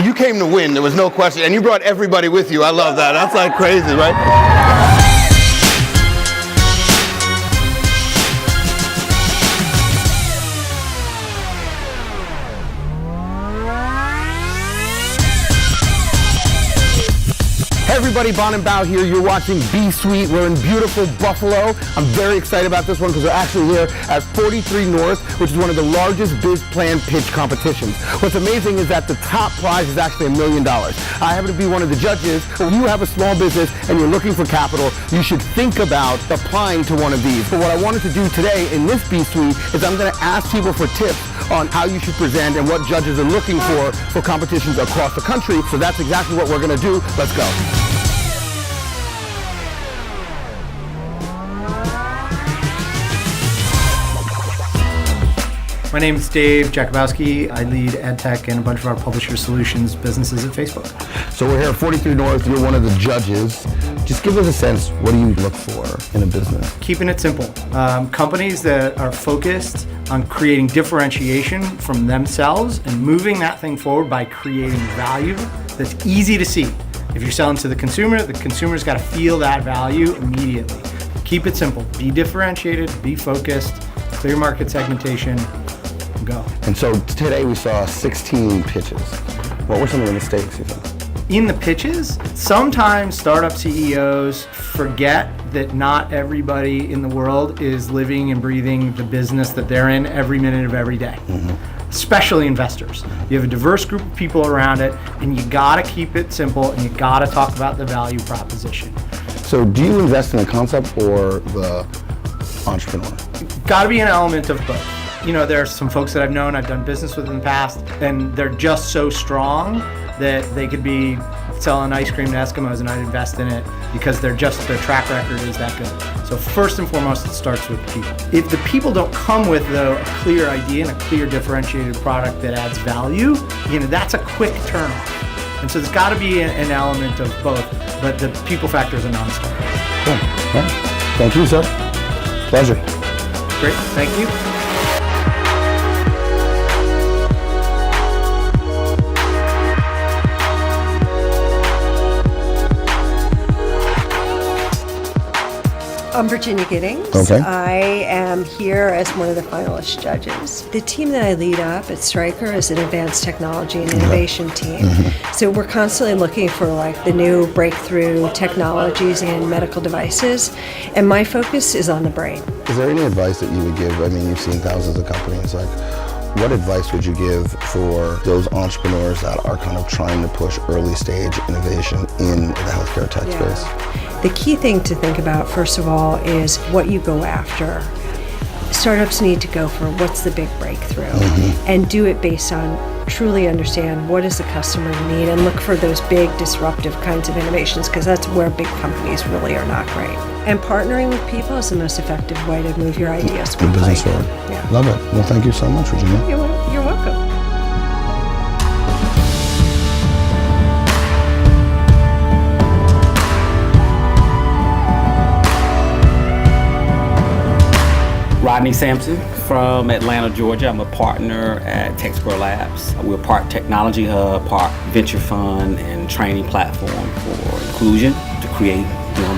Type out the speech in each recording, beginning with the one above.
You came to win, there was no question, and you brought everybody with you. I love that. That's like crazy, right? Hey everybody, Bonin Bough here. You're watching B-Suite. We're in beautiful Buffalo. I'm very excited about this one because we're actually here at 43 North, which is one of the largest biz plan pitch competitions. What's amazing is that the top prize is actually $1 million. I happen to be one of the judges. When you have a small business and you're looking for capital, you should think about applying to one of these. But what I wanted to do today in this B-Suite is I'm going to ask people for tips on how you should present and what judges are looking for competitions across the country. So that's exactly what we're going to do. Let's go. My name is Dave Jakubowski. I lead EdTech and a bunch of our Publisher Solutions businesses at Facebook. So we're here at 43 North. You're one of the judges. Just give us a sense, what do you look for in a business? Keeping it simple. Companies that are focused on creating differentiation from themselves and moving that thing forward by creating value that's easy to see. If you're selling to the consumer's got to feel that value immediately. Keep it simple. Be differentiated, be focused, clear market segmentation, go. And so today we saw 16 pitches. What were some of the mistakes you think? In the pitches, sometimes startup CEOs forget that not everybody in the world is living and breathing the business that they're in every minute of every day. Especially investors. You have a diverse group of people around it, and you gotta keep it simple, and you gotta talk about the value proposition. So do you invest in the concept or the entrepreneur? Gotta be an element of both. You know, there are some folks that I've known, I've done business with in the past, and they're just so strong that they could be selling ice cream to Eskimos and I'd invest in it because their track record is that good. So first and foremost, it starts with people. If the people don't come with, though, a clear idea and a clear differentiated product that adds value, you know, that's a quick turnoff. And so there's got to be an element of both, but the people factor is a non-starter. Cool. Yeah. Thank you, sir. Pleasure. Great. Thank you. I'm Virginia Giddings. Okay. I am here as one of the finalist judges. The team that I lead up at Stryker is an advanced technology and innovation team. So we're constantly looking for like the new breakthrough technologies and medical devices. And my focus is on the brain. Is there any advice that you would give? I mean, you've seen thousands of companies. Like, what advice would you give for those entrepreneurs that are kind of trying to push early stage innovation in the healthcare tech space? The key thing to think about, first of all, is what you go after. Startups need to go for what's the big breakthrough and do it based on truly understand what does the customer need and look for those big disruptive kinds of innovations, because that's where big companies really are not great. And partnering with people is the most effective way to move your ideas quickly. Business forward. Yeah. Love it. Well, thank you so much, Virginia. You're welcome. Rodney Sampson from Atlanta, Georgia. I'm a partner at Techsquare Labs. We're part technology hub, part venture fund and training platform for inclusion to create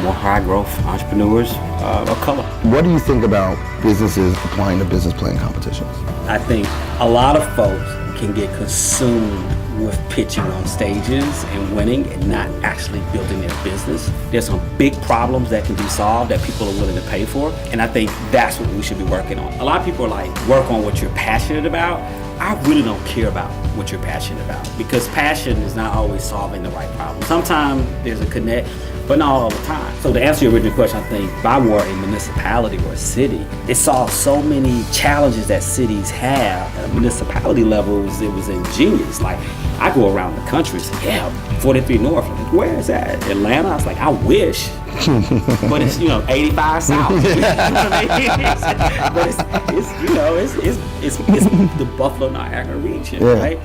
more high growth entrepreneurs of color. What do you think about businesses applying to business plan competitions? I think a lot of folks can get consumed with pitching on stages and winning and not actually building their business. There's some big problems that can be solved that people are willing to pay for, and I think that's what we should be working on. A lot of people are like, work on what you're passionate about. I really don't care about what you're passionate about, because passion is not always solving the right problem. Sometimes there's a connect, but not all the time. So to answer your original question, I think if I were a municipality or a city, it solves so many challenges that cities have. At a municipality levels, it was ingenious. Like, I go around the country and say, yeah, 43 North, like, where is that? Atlanta? I was like, I wish. But it's, 85 South. You know what I mean? But it's the Buffalo Niagara region, right?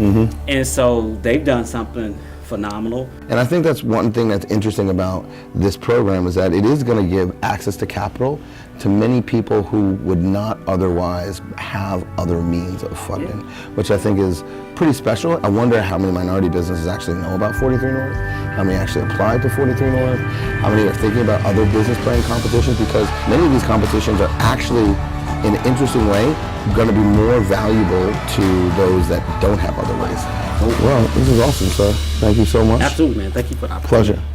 And so they've done something phenomenal. And I think that's one thing that's interesting about this program is that it is going to give access to capital to many people who would not otherwise have other means of funding, which I think is pretty special. I wonder how many minority businesses actually know about 43 North, how many actually applied to 43 North, how many are thinking about other business plan competitions, because many of these competitions are actually, in an interesting way, going to be more valuable to those that don't have other ways. Well, this is awesome, sir. Thank you so much. Absolutely, man. Thank you for the opportunity. Pleasure.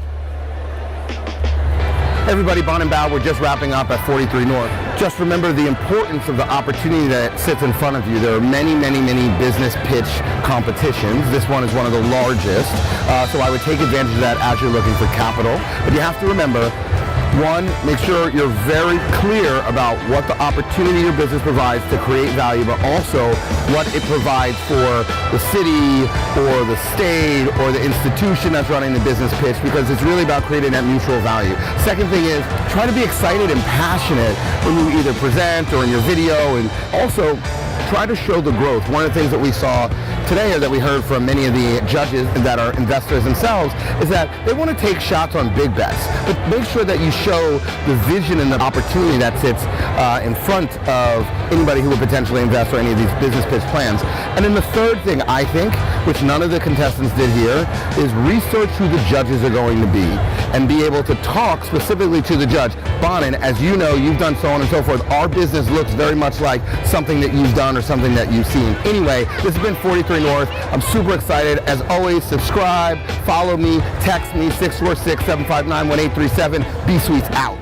Everybody, Bonin Bough, we're just wrapping up at 43 North. Just remember the importance of the opportunity that sits in front of you. There are many, many, many business pitch competitions. This one is one of the largest, so I would take advantage of that as you're looking for capital. But you have to remember, one, make sure you're very clear about what the opportunity your business provides to create value, but also what it provides for the city or the state or the institution that's running the business pitch, because it's really about creating that mutual value. Second thing is, try to be excited and passionate when you either present or in your video, and also try to show the growth. One of the things that we saw today, or that we heard from many of the judges that are investors themselves, is that they want to take shots on big bets, but make sure that you show the vision and the opportunity that sits in front of anybody who would potentially invest or any of these business pitch plans. And then the third thing, I think, which none of the contestants did here, is research who the judges are going to be and be able to talk specifically to the judge. Bonin, as you know, you've done so on and so forth. Our business looks very much like something that you've done or something that you've seen. Anyway, this has been 43 North. I'm super excited. As always, subscribe, follow me, text me, 646-759-1837. B-Suite's out.